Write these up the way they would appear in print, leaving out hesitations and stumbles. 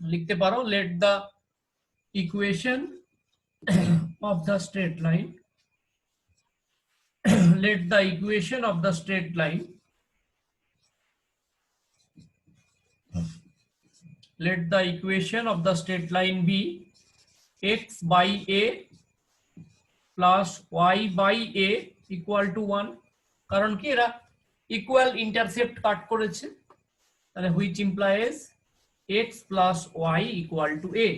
লিখতে পারো let the equation of the straight line let the equation of the straight line let the equation of the straight line be x by a plus y by a equal to 1 কারণ কি এরা equal intercept কাট করেছে তাহলে which implies x plus y equal to a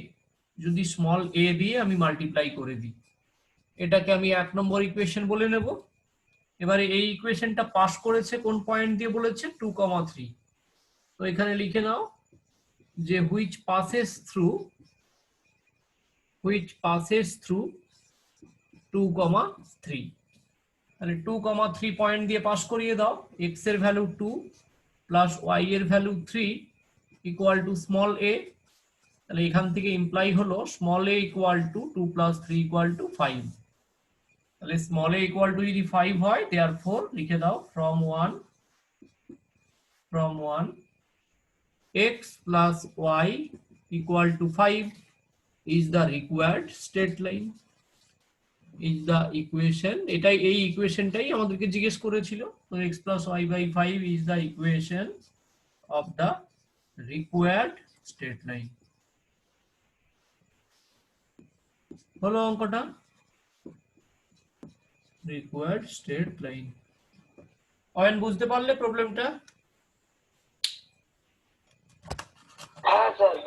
যদি small a দিয়ে আমি multiply করে দিই এটাকে আমি 1 নম্বর ইকুয়েশন বলে নেব এবারে এই ইকুয়েশনটা পাস করেছে কোন পয়েন্ট দিয়ে বলেছে 2,3 তো এখানে লিখে নাও যে which passes through 2,3 তাহলে 2,3 পয়েন্ট দিয়ে পাস করিয়ে দাও x এর ভ্যালু 2 প্লাস y এর value 3 equal to small a তাহলে এখান থেকে ইমপ্লাই হলো small a equal to 2 plus 3 equal to 5 তাহলে স্মল a ইকুয়াল টু যদি 5 হয় देयरफॉर লিখে দাও from 1 x plus y equal to 5 is the required straight line is the equation এটাই এই ইকুয়েশনটাই আমাদেরকে জিজ্ঞেস করেছিল তো x plus y by 5 is the equation of the required straight line হলো অঙ্কটা required straight line অয়ন বুঝতে পারলে প্রবলেমটা হ্যাঁ স্যার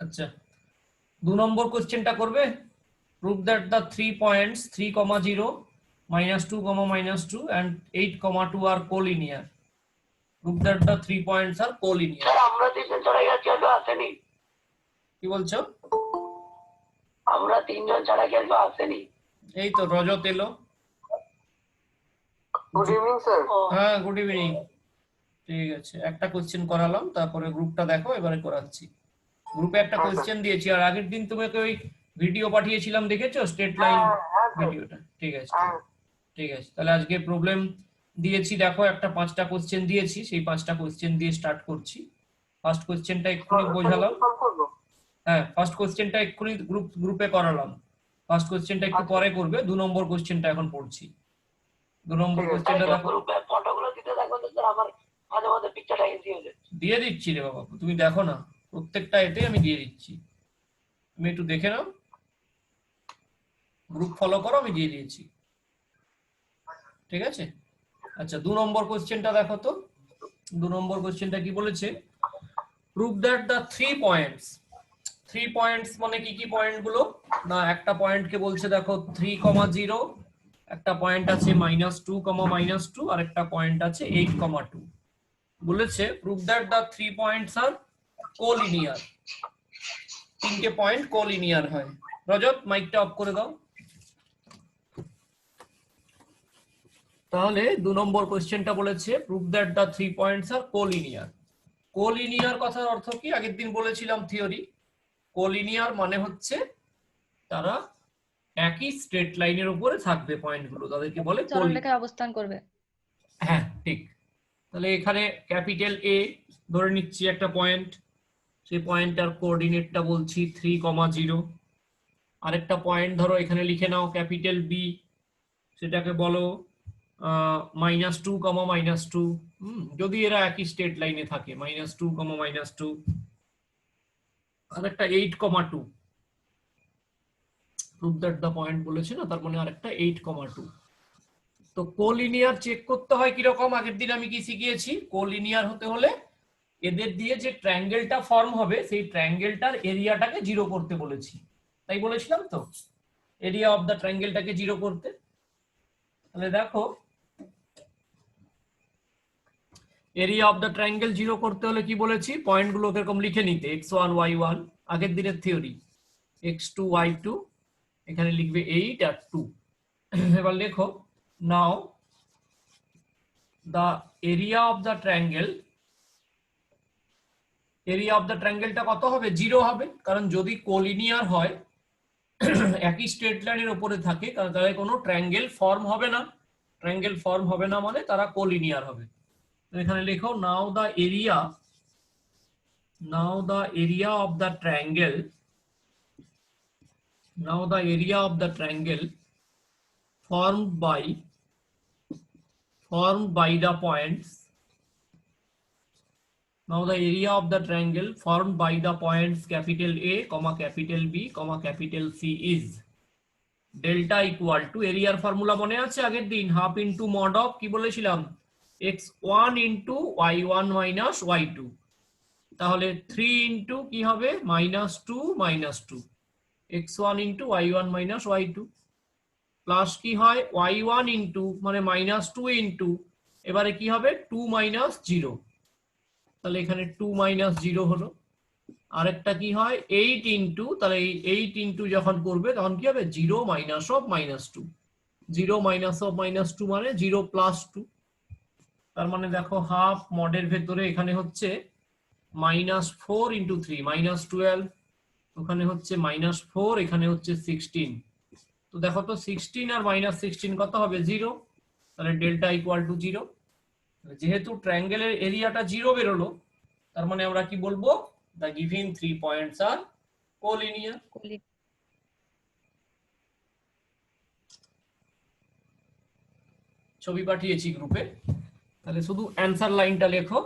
আচ্ছা 2 নম্বর কোশ্চেনটা করবে prove that the 3 points 3,0 -2, -2 and 8,2 are collinear prove that the 3 points are collinear sir আমরা তিনজন ছাড়া কি আর আসেনি কি বলছো আমরা তিনজন ছাড়া কি আর আসেনি এই তো রজত এলো গুড ইভিনিং স্যার হ্যাঁ গুড ইভিনিং ঠিক আছে একটা কোশ্চেন করালাম তারপরে গ্রুপটা দেখো এবারে করাচ্ছি গ্রুপে একটা কোশ্চেন দিয়েছি আর আগের দিন তোমাকে ওই ভিডিও পাঠিয়েছিলাম দেখেছো স্ট্রেট লাইন ভিডিওটা ঠিক আছে তাহলে আজকে প্রবলেম দিয়েছি দেখো একটা 5টা কোশ্চেন দিয়েছি সেই 5টা কোশ্চেন দিয়ে স্টার্ট করছি ফার্স্ট কোশ্চেনটা এক্ষুনি বোঝালাম হ্যাঁ ফার্স্ট কোশ্চেনটা এক্ষুনি গ্রুপে করালাম ফার্স্ট কোশ্চেনটা একটু পরে করবে 2 নম্বর কোশ্চেনটা এখন পড়ছি 2 নম্বর কোশ্চেনটা দেখো গ্রুপে ফটোগুলো দিতে থাকো তো স্যার আমার মাঝে মাঝে পিকচারটা দিয়ে দিচ্ছি রে বাবা তুমি দেখো না প্রত্যেকটা এতে আমি দিয়ে দিচ্ছি তুমি একটু দেখে নাও গ্রুপ ফলো করো আমি দিয়ে দিয়েছি ঠিক আছে আচ্ছা 2 নম্বর কোশ্চেনটা দেখো তো 2 নম্বর কোশ্চেনটা কি বলেছে prove that the 3 points মানে কি কি পয়েন্ট গুলো না একটা পয়েন্ট কে বলছে দেখো 3,0 একটা পয়েন্ট আছে -2, -2 আর একটা পয়েন্ট আছে 8,2 বলেছে prove that the 3 points are collinear তিনটে পয়েন্ট collinear হয় রজত মাইকটা অফ করে দাও তাহলে 2 নম্বর কোশ্চেনটা বলেছে prove that the 3 points are collinear collinear কথার অর্থ কি আগের দিন বলেছিলাম থিওরি collinear মানে হচ্ছে তারা একই স্ট্রেট লাইনের উপরে থাকবে পয়েন্টগুলো তাদেরকে বলে সরলরেখায় অবস্থান করবে হ্যাঁ ঠিক তাহলে এখানে ক্যাপিটাল A ধরে নিচ্ছি একটা পয়েন্ট সেই পয়েন্টটার কোঅর্ডিনেটটা বলছি 3,0 আরেকটা পয়েন্ট ধরো এখানে লিখে নাও ক্যাপিটাল B সেটাকে বলো -2, -2 যদি এরা একই স্টেট লাইনে থাকে -2, -2 আর একটা 8,2 প্রুভ দ্যাট দ্য পয়েন্ট বলেছে না, তার মানে আরেকটা 8,2। তো কোলিনিয়ার চেক করতে হয় কিরকম, আগের দিন আমি কি শিখিয়েছি, কোলিনিয়ার হতে হলে এদের দিয়ে যে ট্রায়াঙ্গেলটা ফর্ম হবে সেই ট্রায়াঙ্গেলটার এরিয়াটাকে 0 করতে বলেছি, তাই বলেছিলাম তো, এরিয়া অফ দ্য ট্রায়াঙ্গেলটাকে 0 করতে। তাহলে দেখো এরিয়া অফ দ্য ট্রায়াঙ্গেল 0 করতে হলে কি বলেছি, পয়েন্টগুলো এরকম লিখে নিতে, x1 y1 আগের দিনের থিওরি, x2 y2 এখানে লিখবে 8 আর 2। এবার লেখো নাও the area of the triangle, area of the ট্রায়াঙ্গেলটা কত হবে, 0 হবে, কারণ যদি কোলিনিয়ার হয় একই স্ট্রেট লাইনের উপরে থাকে তাহলে কোনো ট্রায়াঙ্গেল ফর্ম হবে না, ট্রায়াঙ্গেল ফর্ম হবে না মানে তারা কোলিনিয়ার হবে। তো এখানে লেখো নাও the area of the triangle, now the area of the triangle formed by the points, now the area of the triangle formed by the points capital A, capital B, capital C is delta equal to, এরিয়ার formula মনে আছে আগের দিন, half into mod of কি বলেছিলাম, x1 into y1 minus y2, তাহলে 3 into কি হবে -2 x1 into y1 minus y2 plus কি হয় y1 ইন্টু মানে -2 ইন্টু এবারে কি হবে 2 0, তাহলে এখানে 2 0 হলো। আরেকটা কি হয় 8 ইন্টু, তাহলে এই 8 ইন্টু যখন করবে তখন কি হবে 0 মাইনাস অফ -2, 0 মাইনাস অফ -2 মানে 0 প্লাস 2, তার মানে দেখো হাফ মডের ভেতরে এখানে হচ্ছে -4 ইন্টু 3 -12, ওখানে হচ্ছে -4, এখানে হচ্ছে 16, তো দেখো তো 16 আর -16 কত হবে 0, তাহলে ডেল্টা ইকুয়াল টু 0। যেহেতু ট্রায়াঙ্গেলের এরিয়াটা 0 বেরোলো, তার মানে আমরা কি বলবো, the given 3 points are collinear। ছবি পাঠিয়েছি গ্রুপে, তাহলে শুধু অ্যানসার লাইনটা লেখো,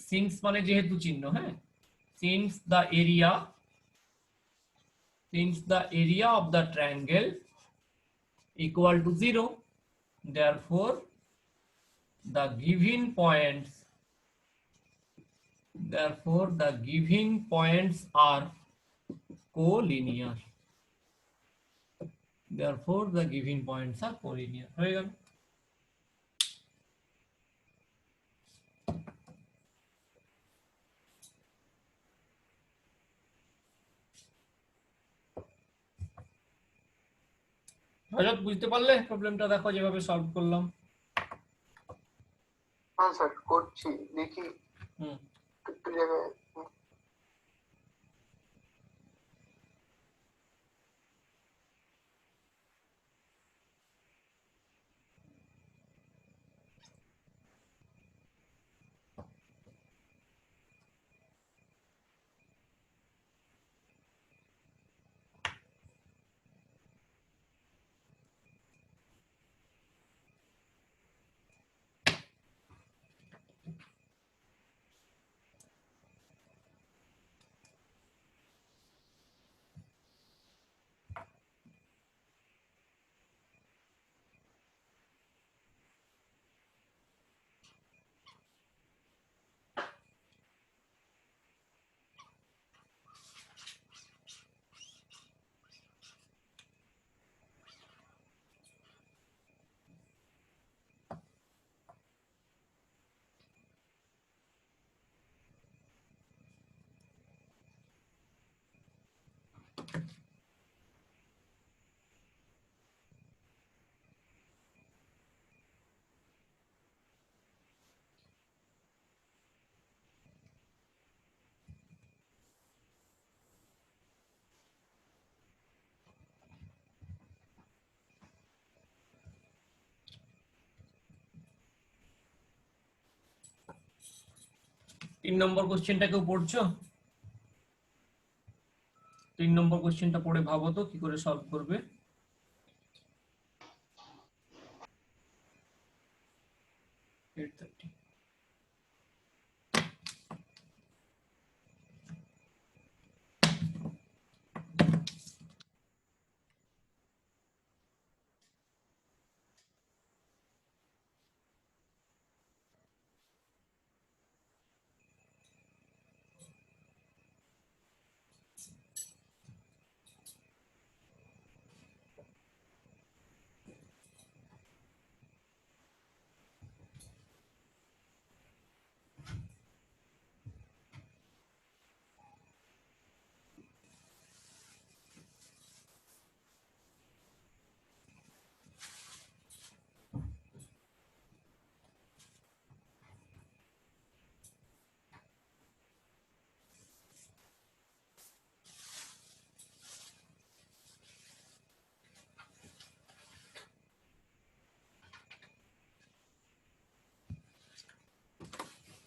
সিন্স মানে যেহেতু চিহ্ন, হ্যাঁ, since the area of the triangle equal to 0, therefore the given points are collinear, হয়ে গেল। রজত বুঝতে পারলে প্রবলেমটা, দেখো যেভাবে সলভ করলাম। হ্যাঁ স্যার করছি, দেখি একটু জায়গায়। তিন নম্বর কোশ্চেনটা কেউ পড়ছো? 3 নম্বর কোশ্চেনটা পড়ে ভাবো তো কি করে সলভ করবে।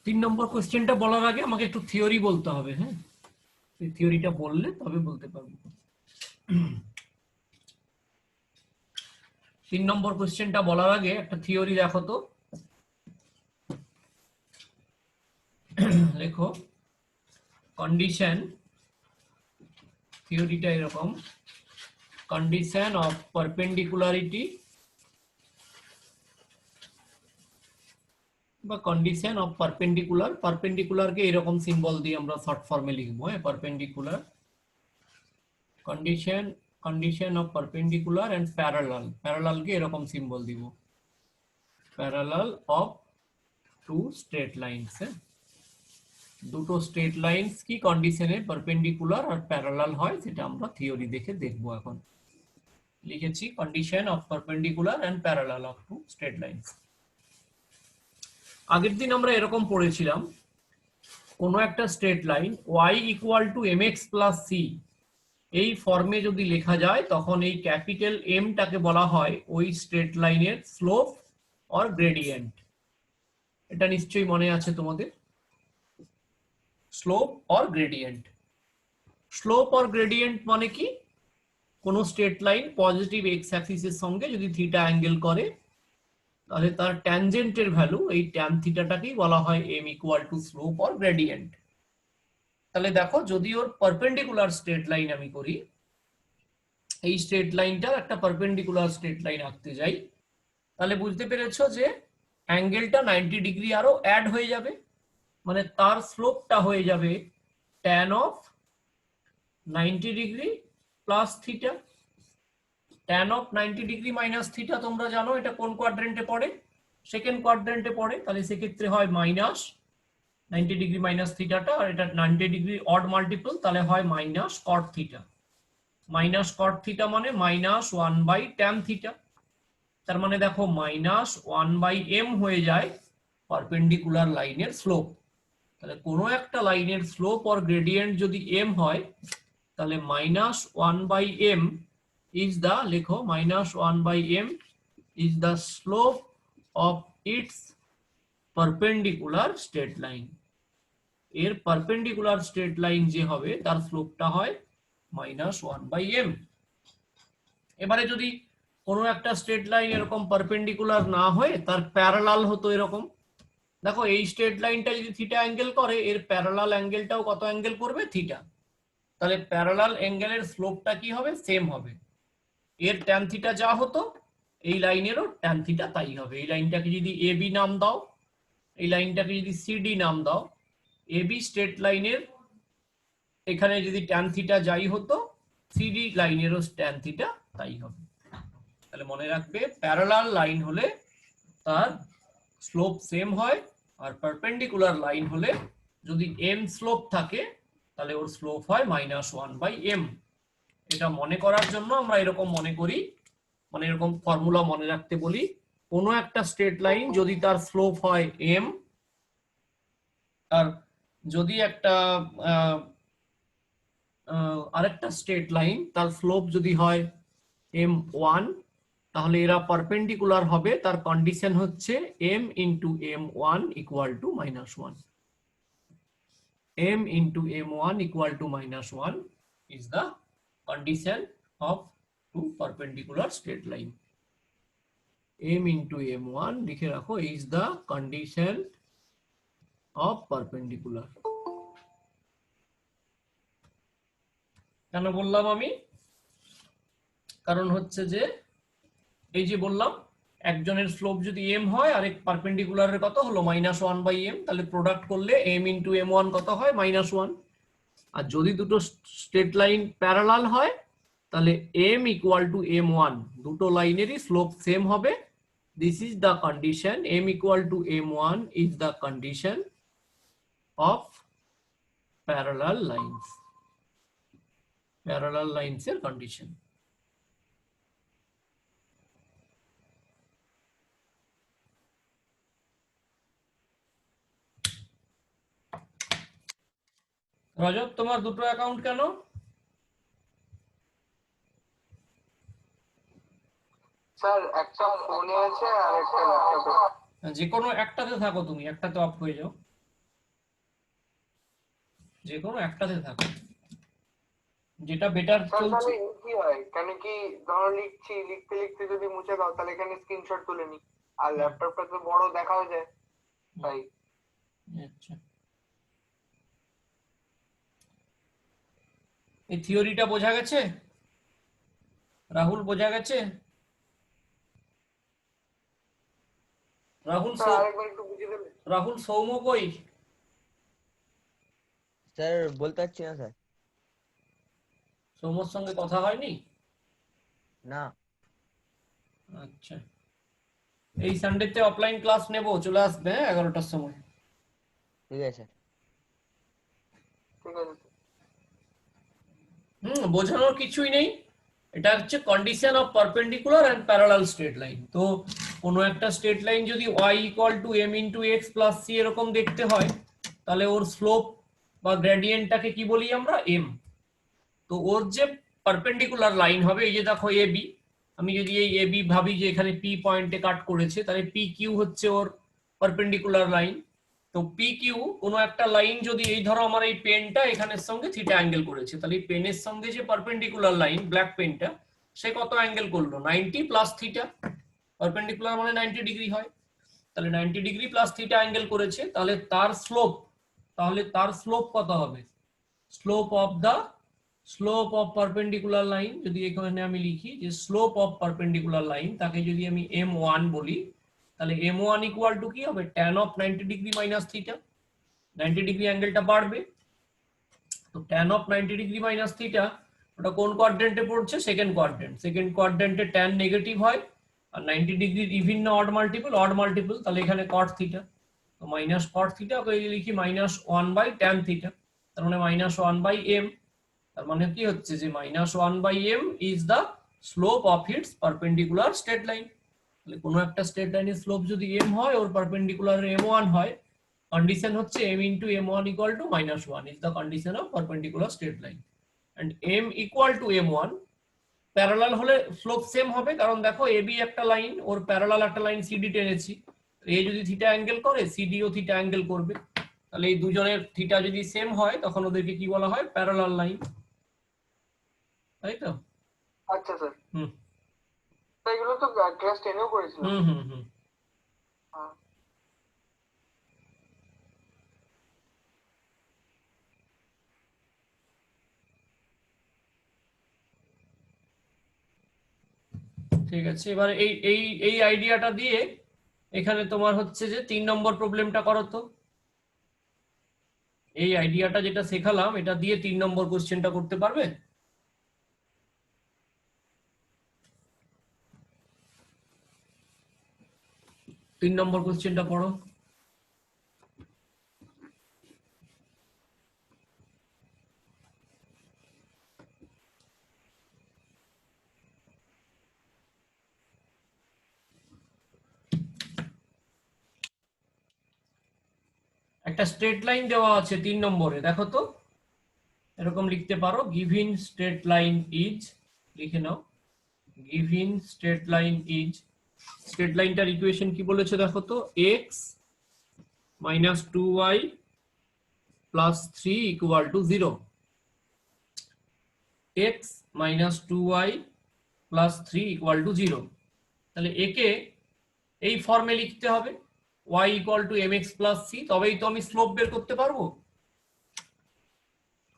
3 নম্বর কোশ্চেনটা বলার আগে আমাকে একটু থিওরি বলতে হবে। হ্যাঁ, এই থিওরিটা বললে তবে বলতে পারবো। 3 নম্বর কোশ্চেনটা বলার আগে একটা থিওরি দেখো তো। লেখো কন্ডিশন, থিওরিটা এরকম, condition of perpendicularity বা condition of perpendicular, perpendicular কে এরকম সিম্বল দিয়ে আমরা শর্ট ফর্মে লিখবো। perpendicular condition of perpendicular and parallel কে এরকম সিম্বল দিব, parallel of two straight lines। দুটো স্ট্রেট লাইনস কি কন্ডিশনে পারপেন্ডিকুলার আর প্যারালাল হয় সেটা আমরা থিওরি দেখে দেখবো। এখন লিখেছি condition of perpendicular and parallel of two straight lines. আগের দিন আমরা এরকম পড়েছিলাম, কোন একটা straight line y equal to mx plus c এই ফর্মে যদি লেখা যায় তখন এই ক্যাপিটাল M টাকে বলা হয় ওই স্ট্রেট লাইনের স্লোপ অর গ্রেডিয়েন্ট। এটা নিশ্চয়ই মনে আছে তোমাদের, slope or gradient. Slope or gradient মানে কি, কোন স্ট্রেট লাইন পজিটিভ এক্স অ্যাক্সিসের সঙ্গে যদি থিটা অ্যাঙ্গেল করে তাহলে তার ট্যানজেন্টের ভ্যালু এই ট্যান থিটাটাকেই বলা হয় m equal two slope or gradient. তাহলে দেখো যদি ওর পারপেন্ডিকুলার স্ট্রেট লাইন আমি করি, এই স্ট্রেট লাইনটার একটা পারপেন্ডিকুলার স্ট্রেট লাইন আঁকতে যাই, তাহলে বুঝতে পেরেছো যে অ্যাঙ্গেলটা 90 ডিগ্রি আরো অ্যাড হয়ে যাবে, মানে তার স্লোপটা হয়ে যাবে tan of 90 degree plus theta. tan of 90 degree minus theta তোমরা জানো এটা কোন কোয়াড্রেন্টে পড়ে, সেকেন্ড কোয়াড্রেন্টে পড়ে। তাহলে সেক্ষেত্রে হয় মাইনাস 90 ডিগ্রি মাইনাস থিটাটা, আর এটা 90 ডিগ্রি অড মাল্টিপল, তাহলে হয় মাইনাস কট থিটা। মাইনাস কট থিটা মানে মাইনাস 1/tan থিটা। তার মানে দেখো মাইনাস 1/m হয়ে যায় পারপেন্ডিকুলার লাইনের স্লোপ। তাহলে কোনো একটা লাইনের স্লোপ অর গ্রেডিয়েন্ট যদি m হয় তাহলে মাইনাস 1/m is the, লেখো minus 1/m is the slope of its perpendicular straight line। এর পারপেন্ডিকুলার স্ট্রেট লাইন যে হবে তার স্লোপটা হয় মাইনাস 1/m। এবারে যদি কোনো একটা স্ট্রেট লাইন এরকম পারপেন্ডিকুলার না হয়ে তার প্যারালাল হতো এরকম, দেখো এই স্ট্রেট লাইনটা যদি থিটা অ্যাঙ্গেল করে এর প্যারালাল অ্যাঙ্গেলটাও কত অ্যাঙ্গেল করবে, থিটা। তাহলে প্যারালাল অ্যাঙ্গেলের স্লোপটা কি হবে, সেম হবে। এর ট্যান থিটা যা হতো এই লাইনেরও ট্যান থিটা তাই হবে। এই লাইনটাকে যদি AB নাম দাও, এই লাইনটাকে যদি CD নাম দাও, AB স্ট্রেট লাইনের এখানে যদি ট্যান থিটা যাই হতো CD লাইনেরও ট্যান থিটা তাই হবে। তাহলে মনে রাখবে প্যারালাল লাইন হলে তার স্লোপ সেম হয়, আর পারপেন্ডিকুলার লাইন হলে যদি m স্লোপ থাকে তাহলে ওর স্লোপ হয় মাইনাস 1/m। এটা মনে করার জন্য আমরা এরকম মনে করি, মানে এরকম ফর্মুলা মনে রাখতে বলি, কোনো একটা স্ট্রেট লাইন যদি তার স্লোপ হয় m, আর যদি একটা আরেকটা স্ট্রেট লাইন তার স্লোপ যদি হয় m1, তাহলে এরা পারপেন্ডিকুলার হবে। তার কন্ডিশন হচ্ছে m into m1 equal to minus 1। m into m1 equal to minus 1 is the condition of two perpendicular straight line। m into m1 লিখে রাখো is the condition of perpendicular। কেন বললাম আমি, কারণ হচ্ছে যে এই যে বললাম একজনের স্লোপ যদি m হয় আর এক পারপেন্ডিকুলারের কত হলো মাইনাস 1/m, তাহলে প্রোডাক্ট করলে m into m1 কত হয় মাইনাস 1। আর যদি দুটো স্ট্রেট লাইন প্যারালাল হয় তাহলে m ইকুয়াল টু m1, দুটো লাইনেরই স্লোপ সেম হবে। This is the condition, m equal two m1 is the condition of parallel lines. Parallel lines এর কন্ডিশন। রজত তোমার দুটো অ্যাকাউন্ট কেন? স্যার একটা ফোনে আছে আর একটা ল্যাপটপে। যে কোনো একটাতে থাকো, তুমি একটাতে অফ হয়ে যাও। যে কোনো একটাতে থাকো, যেটা বেটার স্যার চলছে। তাহলে কি হয়, কেন কি ধরো লিখছি, লিখতে লিখতে যদি মুছে দাও তাহলে এখানে স্ক্রিনশট তুলে নি, আর ল্যাপটপটা তো বড় দেখাও যায়, তাই। আচ্ছা, এই থিওরিটা বোঝা গেছে? রাহুল বোঝা গেছে? রাহুল স্যার আরেকবার একটু বুঝিয়ে দেবেন? রাহুল সৌম্য কই? স্যার বলতে পারছি না স্যার। সৌম্যর সঙ্গে কথা হয়নি? না। আচ্ছা, এই সানডেতে অফলাইন ক্লাস নেব, চলে আসবে 11টার সময়। ঠিক আছে স্যার। ঠিক আছে স্যার। বোঝানোর কিছুই নেই। এটা হচ্ছে condition of perpendicular and parallel straight line. তো কোনো একটা স্ট্রেট লাইন যদি y equal to m into x plus c এরকম দেখতে হয়, তাহলে ওর স্লোপ বা গ্রেডিয়েন্টটাকে কি বলি আমরা? m। তো ওর যে পারপেন্ডিকুলার লাইন হবে, এই যে দেখো এ বি, আমি যদি এই এ বি ভাবি যে এখানে পি পয়েন্টে কাট করেছে, তাহলে পি কিউ হচ্ছে ওর পারপেন্ডিকুলার লাইন। তো পি কিউ কোনো একটা লাইন যদি, এই ধরো আমার এই পেনটা এখানের সঙ্গে থিটা অ্যাঙ্গেল করেছে, তাহলে এই পেনের সঙ্গে যে পারপেন্ডিকুলার লাইন ব্ল্যাক পেনটা, সে কত অ্যাঙ্গেল করলো? 90 প্লাস থিটা। পারপেন্ডিকুলার মানে 90 ডিগ্রি হয়, তাহলে 90 ডিগ্রি প্লাস থিটা অ্যাঙ্গেল করেছে, তাহলে তার স্লোপ কত হবে? স্লোপ অফ পারপেন্ডিকুলার লাইন, যদি এখানে আমি লিখি যে স্লোপ অফ পারপেন্ডিকুলার লাইন, তাকে যদি আমি m1 বলি, তাহলে m1 ইকুয়াল টু কি হবে? tan of 90 degree minus theta. 90 degree অ্যাঙ্গেলটা বাড়বে, তো tan of 90 degree minus theta, ওটা কোন কোয়াড্রেন্টে পড়ছে? সেকেন্ড কোয়াড্রেন্টে tan নেগেটিভ হয়, আর 90 ডিগ্রির ইভিন না অড মাল্টিপল, তাহলে এখানে cot থিটা, তো মাইনাস cot থিটা, ওকে লিখি মাইনাস 1 বাই tan থিটা, তার মানে মাইনাস 1 বাই m। তার মানে কি হচ্ছে যে minus 1 by m is the slope of its perpendicular straight line. তাহলে কোনো একটা স্ট্রেট লাইনের স্লোপ যদি m হয়, ওর পারপেন্ডিকুলার m1 হয়, condition হচ্ছে m into m1 equal to minus 1 is the condition of perpendicular straight line, and m equal to m1 parallel হলে slope same হবে, কারণ দেখো ab একটা লাইন, ওর প্যারালাল একটা লাইন cd টেনেছি, a যদি থিটা অ্যাঙ্গেল করে cd ও theta angle করবে, তাহলে এই দুজনের থিটা যদি সেম হয় তখন ওদেরকে কি বলা হয়? প্যারালাল লাইন, তাই তো? আচ্ছা স্যার, হুম এগুলো তো ক্লাস 10এও করেছিলাম। হুম হুম হুম হ্যাঁ। ঠিক আছে, এবার এই এই এই আইডিয়াটা দিয়ে এখানে তোমার হচ্ছে যে 3 নম্বর প্রবলেমটা করো তো। এই আইডিয়াটা যেটা শেখালাম, এটা দিয়ে 3 নম্বর কোশ্চেনটা করতে পারবে? 3 নম্বর কোশ্চেনটা পড়ো। একটা স্ট্রেট লাইন দেওয়া আছে 3 নম্বরে, দেখো তো। এরকম লিখতে পারো, গিভেন স্ট্রেট লাইন ইজ, লিখে নাও, given straight line is, straight লাইনটার ইকুয়েশন কি বলেছে দেখো তো, x minus 2y plus 3 equal to 0, x minus 2y plus 3 equal to 0। তাহলে একে এই ফর্মে লিখতে হবে, y equal to mx plus c, তবেই তো আমি স্লোপ বের করতে পারবো।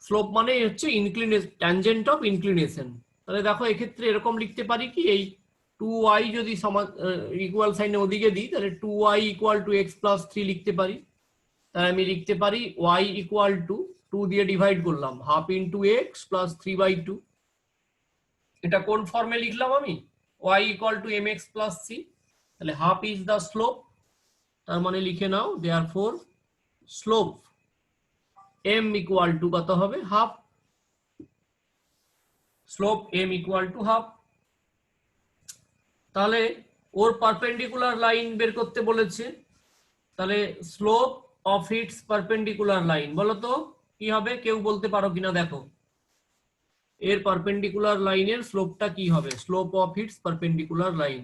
স্লোপ মানে হচ্ছে ইনক্লিনেশন, ট্যানজেন্ট অফ ইনক্লিনেশন। তাহলে দেখো এক্ষেত্রে এরকম লিখতে পারি কি, এই 2y যদি ইকুয়াল সাইনে ওদিকে দিই, তাহলে 2y equal to x plus 3 লিখতে পারি। তাহলে আমি লিখতে পারি y ইকুয়াল টু 2 দিয়ে ডিভাইড করলাম, হাফ ইন্টু x প্লাস 3/2। এটা কোন ফর্মে লিখলাম আমি? y equal to mx plus c, তাহলে হাফ ইজ দ্য স্লোপ, তার মানে লিখে নাও therefore slope m equal to কত হবে? Half. Slope m equal to half. তাহলে ওর পারপেন্ডিকুলার লাইন বের করতে বলেছে, তাহলে slope of its perpendicular line বলো তো কি হবে? কেউ বলতে পারো কিনা দেখো, এর পারপেন্ডিকুলার লাইনের স্লোপটা কি হবে? Slope of its perpendicular line.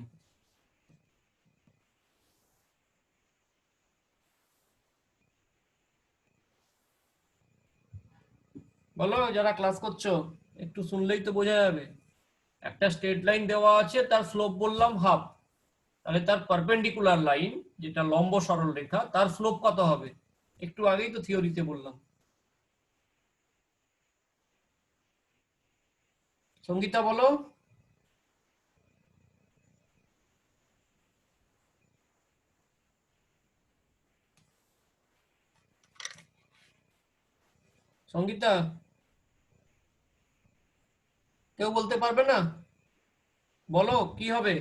বলো যারা ক্লাস করছো, একটু শুনলেই তো বোঝা যাবে। একটা স্ট্রেট লাইন দেওয়া আছে, তার স্লোপ বললাম হাফ, তাহলে তার পারপেন্ডিকুলার লাইন যেটা লম্ব সরল রেখা তার স্লোপ কত হবে? একটু আগেই তো থিওরিতে বললাম। সঙ্গীতা বলো। সঙ্গীতা, কেউ বলতে পারবে না? বলো কি হবে?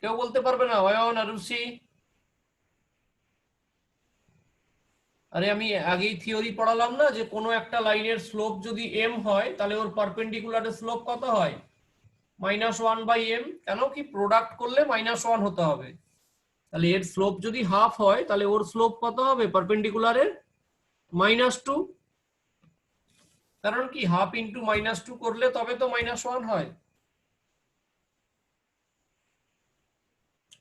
কেউ বলতে পারবে না? অয়ন, আরুষি? আরে আমি আগেই থিওরি পড়ালাম না যে কোনো একটা লাইনের স্লোপ যদি এম হয় তাহলে ওর পারপেন্ডিকুলারের স্লোপ কত হয়? -1/m। কেন কি প্রোডাক্ট করলে -1 হতে হবে। তাহলে এর স্লোপ যদি হাফ হয় তাহলে ওর স্লোপ কত হবে পারপেন্ডিকুলারের? -2। কারণ কি হাফ ইন্টু -2 করলে তবে তো -1 হয়।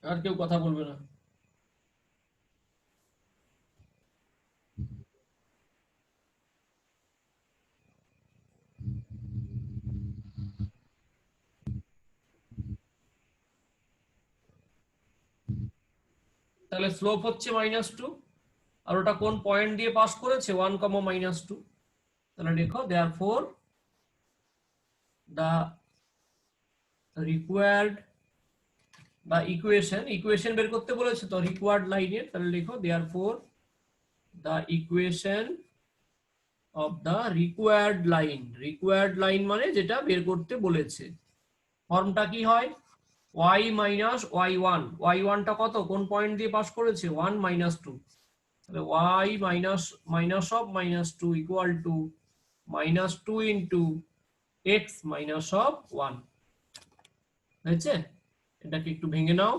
আর কেউ কথা বলবে না? তাহলে স্লোপ হচ্ছে -2, আর ওটা কোন পয়েন্ট দিয়ে পাস করেছে? 1, -2। তাহলে দেখো therefore the required বা ইকুয়েশন বের করতে বলেছে তো রিকোয়ার্ড লাইনের, তাহলে লিখো therefore the equation of the required line মানে যেটা বের করতে বলেছে। ফর্মটা কি হয়? y মাইনাস y1 টা কত, কোন পয়েন্ট দিয়ে পাস করেছে? 1, -2। তাহলে y minus of -2 equal to -2 into x minus of 1। হয়েছে? এটাকে একটু ভেঙে নাও।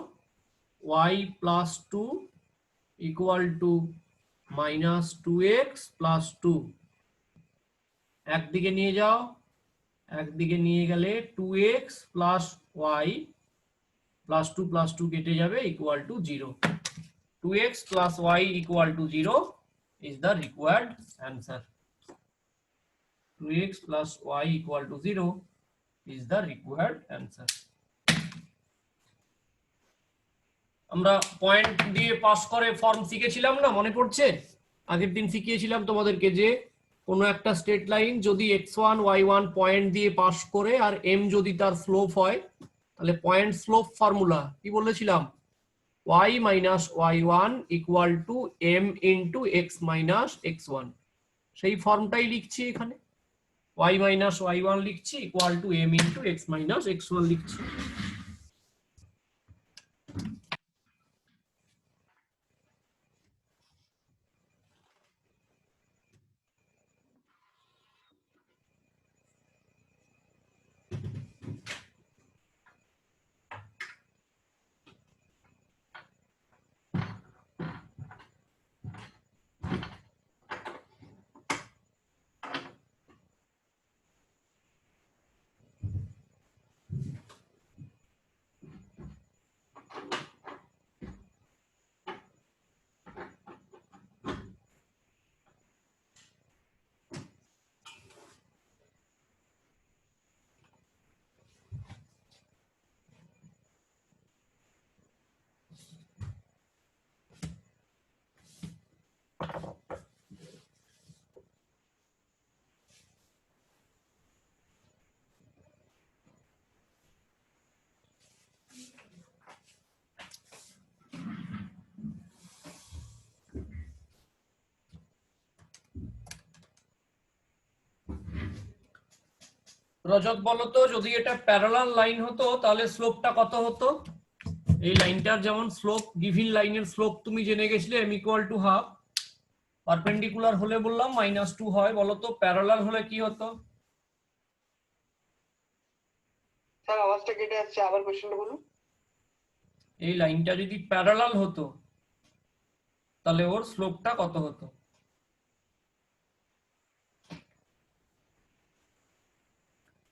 y plus 2 equal to -2x plus 2। একদিকে নিয়ে যাও, একদিকে নিয়ে গেলে 2x প্লাস y প্লাস 2 কেটে যাবে equal to 0। 2x plus y equal to 0 is the required answer. 2x plus y equal to 0 is the required answer. আমরা পয়েন্ট দিয়ে পাস করে ফর্ম শিখেছিলাম না, মনে পড়ছে? আগের দিন শিখিয়েছিলাম তোমাদেরকে যে কোনো একটা স্ট্রেট লাইন যদি x1 y1 পয়েন্ট দিয়ে পাস করে আর m যদি তার স্লোপ হয় তাহলে পয়েন্ট স্লোপ ফর্মুলা কি বলেছিলাম? y minus y1 equal to m into x minus x1। সেই ফর্মটাই লিখছি এখানে, y minus y1 লিখছি equal to m into x minus x1 লিখছি। রজত বলো তো, যদি এটা প্যারালাল লাইন হতো তাহলে স্লোপটা কত হতো? এই লাইনটার যেমন স্লোপ, গিভেন লাইনের স্লোপ তুমি জেনে গেছিলে m equal to half, perpendicular হলে বললাম -2 হয়, বলো তো প্যারালাল হলে কি হতো? স্যার আওয়াজটা কেটে যাচ্ছে, আবার কোশ্চেনটা বলুন। এই লাইনটা যদি প্যারালাল হতো তাহলে ওর স্লোপটা কত হতো?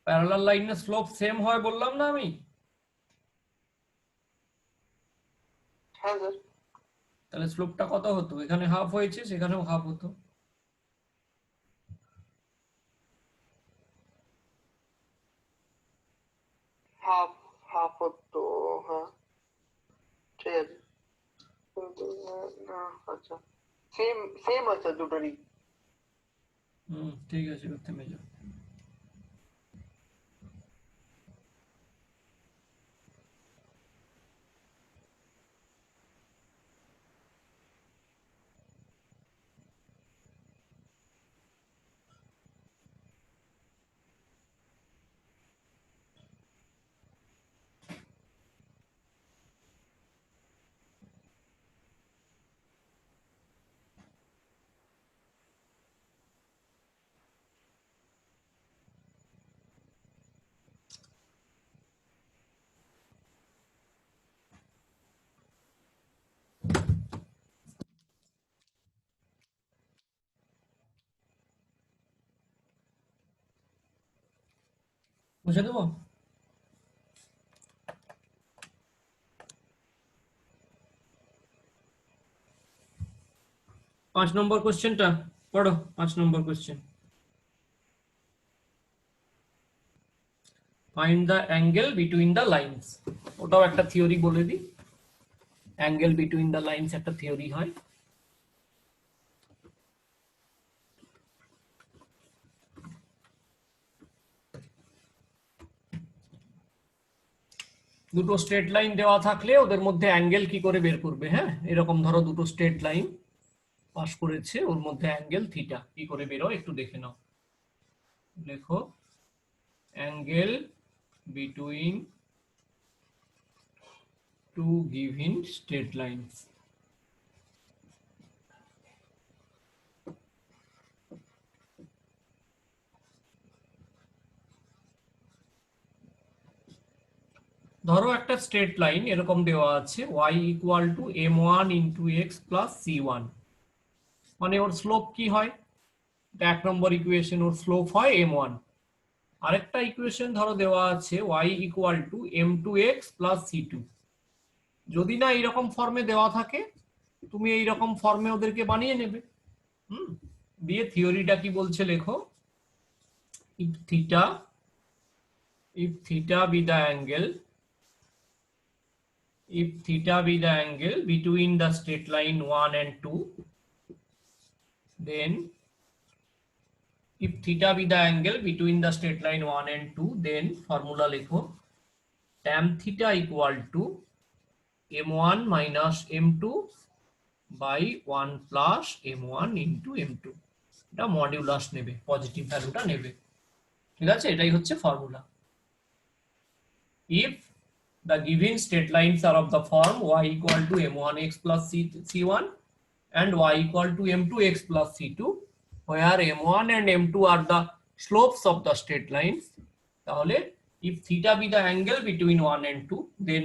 প্যারালাল লাইনের স্লোপ সেম হয় বললাম না আমি। হ্যাঁ স্যার। তাহলে স্লোপটা কত হতো? এখানে হাফ হয়েছে, সেখানেও হাফ হতো। হাফ হাফ হতো, হ্যাঁ ঠিক আছে। কিন্তু আচ্ছা, সেম সেম আছে দুটোরই। ঠিক আছে, এবার থেমে যাও। বুঝে দেবো? 5 নম্বর কোশ্চেনটা পড়ো। 5 number question, find the angle between the lines. ওটাও একটা থিওরি বলে দিই। অ্যাঙ্গেল বিটুইন দ্য লাইনস একটা থিওরি হয়। দুটো স্ট্রেট লাইন দেওয়া থাকলে ওদের মধ্যে অ্যাঙ্গেল কি করে বের করবে? হ্যাঁ, এরকম ধরো দুটো স্ট্রেট লাইন পাস করেছে, ওর মধ্যে অ্যাঙ্গেল থিটা কি করে বেরোয় একটু দেখে নাও। লেখো angle between two given straight lines. ধরো একটা স্ট্রেট লাইন এরকম দেওয়া আছে, y equal two m1 into x plus c1, মানে ওর স্লোপ কি হয়? এক নম্বর ইকুয়েশন, ওর স্লোপ হয় m1। আরেকটা ইকুয়েশন ধরো দেওয়া আছে y equal two m2x plus c2। যদি না এইরকম ফর্মে দেওয়া থাকে, তুমি এইরকম ফর্মে ওদেরকে বানিয়ে নেবে। দিয়ে থিওরিটা কি বলছে লেখো, if theta be the angle, if theta be the angle between the straight line 1 and 2, then if theta be the angle between the straight line 1 and 2, then formula লেখো tan theta equal to m1 minus m2 by 1 plus m1 into m2। এটা modulus নেবে, positive ভ্যালুটা নেবে। ঠিক আছে, এটাই হচ্ছে formula. if the given straight lines are of the form y equal to m1x plus c1 and y equal to m2x plus c2, where m1 and m2 are the slopes of the straight lines, তাহলে if theta be the angle between 1 and 2, then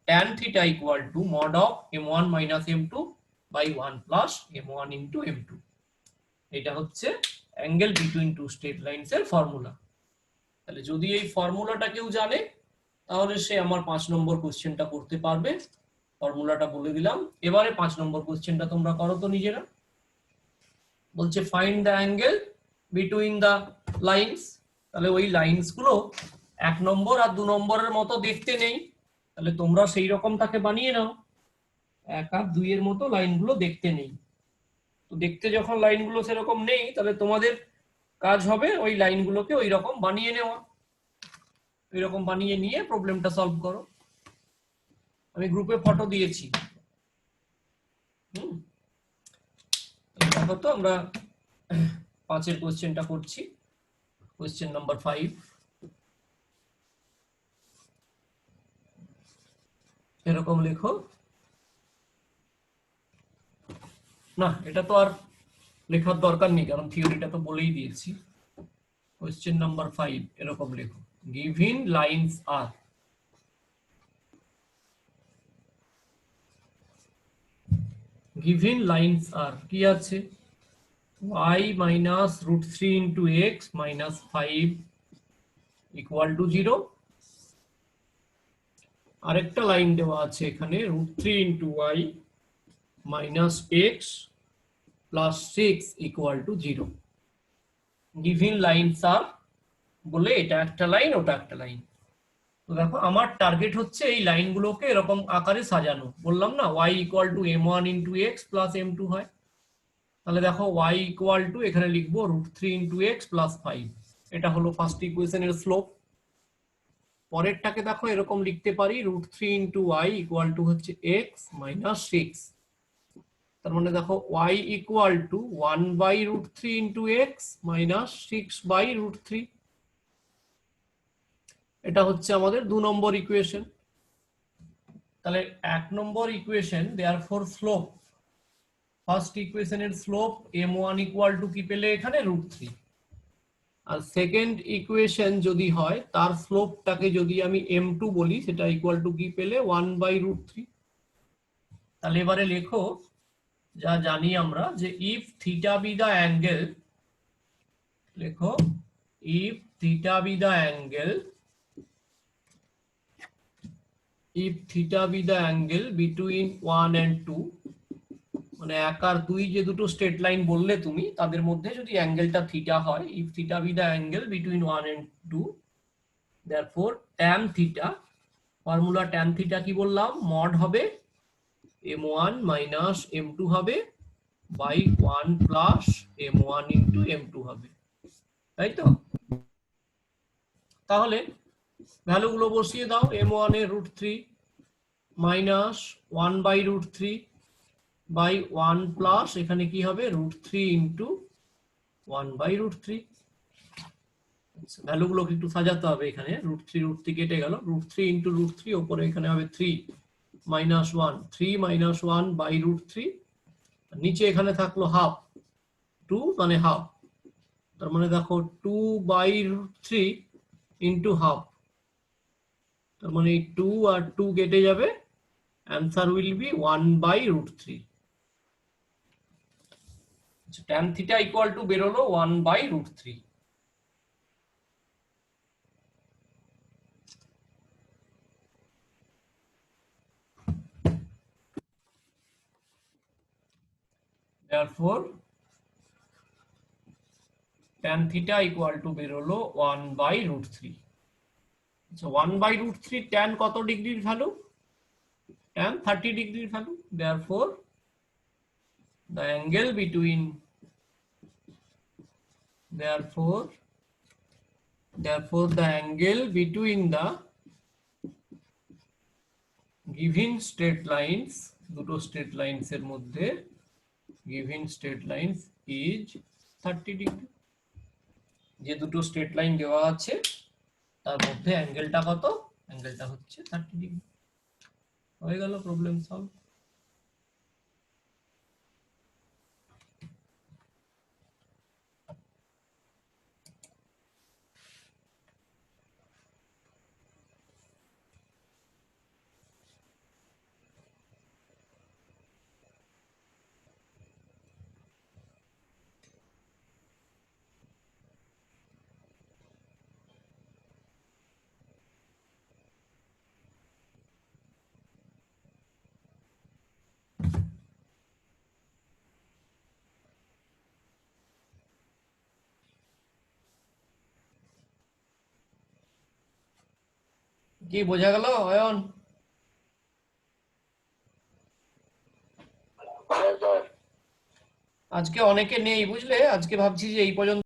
tan theta equal to mod of m1 minus m2 by 1 plus m1 into m2। এটা হচ্ছে angle between two straight lines এর formula. তাহলে যদি এই ফর্মুলাটা কেউ জানে, তাহলে সে আমার 5 নম্বর কোশ্চেনটা করতে পারবে। ফর্মুলাটা বলে দিলাম। এবারে 5 নম্বর কোশ্চেনটা তোমরা করো তো নিজেরা। বলছে find the angle between the lines. তাহলে ওই লাইনস গুলো 1 নম্বর আর 2 নম্বরের মতো দেখতে নেই, তাহলে তোমরা সেই রকম তাকে বানিয়ে নাও। 1 আর 2 এর মতো লাইনগুলো দেখতে নেই। তো দেখতে যখন লাইনগুলো সেরকম নেই, তাহলে তোমাদের কাজ হবে ওই লাইনগুলোকে ওই রকম বানিয়ে নেওয়া। এরকম বানিয়ে নিয়ে প্রবলেমটা সলভ করো। আমি গ্রুপে ফটো দিয়েছি। দেখো তো, আমরা 5 কোশ্চেনটা করছি। কোশ্চেন নাম্বার 5, এরকম লেখো। না, এটা তো আর লেখার দরকার নেই, কারণ থিওরিটা তো বলেই দিয়েছি। কোশ্চেন নাম্বার 5 এরকম লেখো, given lines R, given lines are কি আছে, y minus root 3 into x minus 5 equal to 0, আরেকটা লাইন দেওয়া আছে এখানে √3 into y minus x plus 6 equal to 0. Given lines are বলে এটা একটা লাইন ওটা একটা লাইন। তো দেখো আমার টার্গেট হচ্ছে এই লাইনগুলোকে এরকম আকারে সাজানো, বললাম না y equal to m1 into x plus m2 হয়, তাহলে দেখো y equal to এখানে লিখবো √3 into x plus 5, এটা হলো ফার্স্ট ইকুয়েশনের স্লোপ। পরেরটাকে দেখো এরকম লিখতে পারি √3 into y equal to হচ্ছে x minus 6, তার মানে দেখো y equal to 1 by √3 into x minus 6 by √3, এটা হচ্ছে আমাদের 2 নম্বর ইকুয়েশন। তাহলে 1 নম্বর ইকুয়েশন দেয়ারফর স্লোপ, ফার্স্ট ইকুয়েশনের স্লোপ m1 equal to কি পেলে এখানে √3, আর সেকেন্ড ইকুয়েশন যদি হয় তার স্লোপটাকে যদি আমি m2 বলি সেটা ইকুয়াল টু কি পেলে 1 by √3। তাহলে এবারে লেখো যা জানি আমরা যে if theta be the angle, লেখো if theta be the angle, if theta be the angle between 1 and 2, মানে 1 আর 2 যে দুটো স্ট্রেট লাইন বললে তুমি তাদের মধ্যে যদি অ্যাঙ্গেলটা থিটা হয়, if theta be the angle between 1 and 2, therefore tan theta, formula tan theta কি বললাম, মড হবে m1 minus m2 হবে by 1 plus m1 into m2 হবে, তাই তো? তাহলে ভ্যালুগুলো বসিয়ে দাও, m1 এর √3 minus 1 by √3 by 1 plus এখানে কি হবে √3 into 1 by √3। ভ্যালুগুলো একটু সাজাতে হবে, এখানে √3 কেটে গেল, √3 into √3, উপরে এখানে হবে 3 minus 1, 3 minus 1 by √3, নিচে এখানে থাকলো হাফ, 2 মানে হাফ, তার মানে দেখো 2 by √3 into হাফ, তার মানে 2 আর 2 কেটে যাবে, answer will be 1 by √3। tan theta equal to বেরোলো 1 by √3। Therefore tan theta equal to বেরোলো 1 by √3। আচ্ছা 1 by √3 tan কত ডিগ্রির ভ্যালু, tan 30 ডিগ্রির value, therefore the angle between, therefore the angle between the given straight lines, দুটো straight lines এর মধ্যে given straight lines is 30 degree. যে দুটো স্ট্রেট লাইন দেওয়া আছে তার মধ্যে অ্যাঙ্গেলটা কত, অ্যাঙ্গেলটা হচ্ছে 30 ডিগ্রি। হয়ে গেল প্রবলেম সলভ। কি বোঝা গেল অয়ন? আজকে অনেকে নেই বুঝলে, আজকে ভাবছি যে এই পর্যন্ত